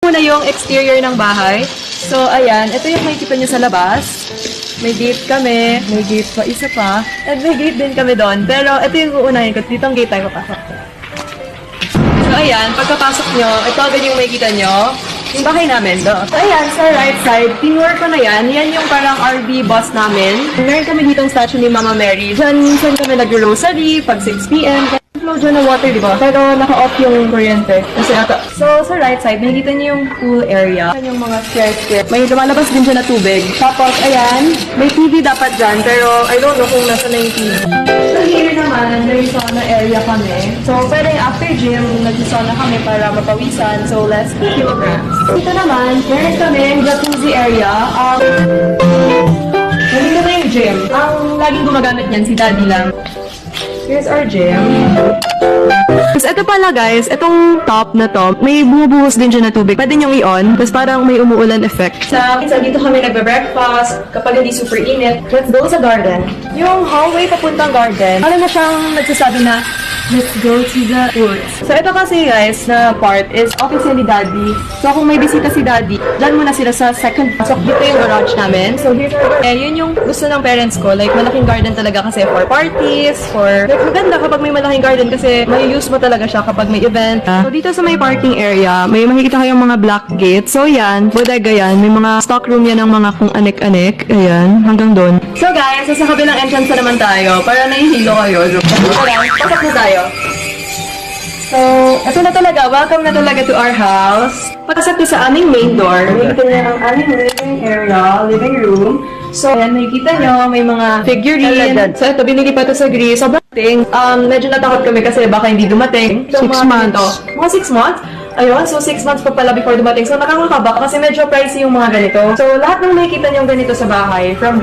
Muna yung exterior ng bahay. So, ayan. Ito yung makikita nyo sa labas. May gate kami. May gate pa. Isa pa. At may gate din kami doon. Pero ito yung uunahin ko. Dito ang gate tayo papasok. So, ayan. Pagkapasok nyo, ito agad yung makikita nyo. Yung bahay namin, do. So, ayan, sa right side, tinur ko na yan. Yan yung parang RV bus namin. Meron kami ditong statue ni Mama Mary. Diyan, minsan kami nag-rosary pag 6 p.m. Flow dyan ng water, di ba? Pero naka-off yung kuryente. Kasi ata. So, sa right side, makikita niyo yung pool area. Yan yung mga stairs. May lumalabas din dyan na tubig. Tapos, ayan, may TV dapat dyan. Pero, I don't know kung nasa na yung TV. So, here naman, may sauna area kami. So, pwede after gym, nag-sauna kami para mapawisan. So, less kilograms. Dito naman, meron kami jacuzzi area. Nandito na yung gym. Ang laging gumagamit niyan, si Daddy lang. Here's our gym. Tapos ito pala guys, itong top na to, may bumubuhos din dyan na tubig. Pwede niyong i-on, tapos parang may umuulan effect. Minsan dito kami nagbe-breakfast, kapag hindi super init, let's go sa garden. Yung hallway papuntang garden, alam na siyang nagsasabi na, let's go to the woods. So ito kasi guys, na part is office ni Daddy. So kung may bisita si Daddy, dyan muna sila sa second pasok. Dito yung garage namin. So here's our garden. Yun yung gusto ng parents ko. Like malaking garden talaga kasi for parties, for... Like maganda kapag may malaking garden kasi may use mo talaga siya kapag may event. So dito sa may parking area, may makikita kayong mga black gates. So yan, bodega yan. May mga stock room yan ng mga kung anek-anek. Ayan, hanggang doon. So guys, sa kabilang entrance na naman tayo para nahihilo kayo. Pasok na tayo. So, ito na talaga. Welcome na talaga to our house. Pasok sa aming main door. Makikita niyo ang aming living area, living room. So, ayan, makikita nyo, may mga figurine. So, ito, binili pa ito sa Greece. Sobrang ting. Medyo natakot kami kasi baka hindi dumating. So, 6 months. Mga 6 months? Ayun, so 6 months pa pala before dumating. So, nakakakaba kasi medyo pricey yung mga ganito. So, lahat ng makikita nyo ganito sa bahay, from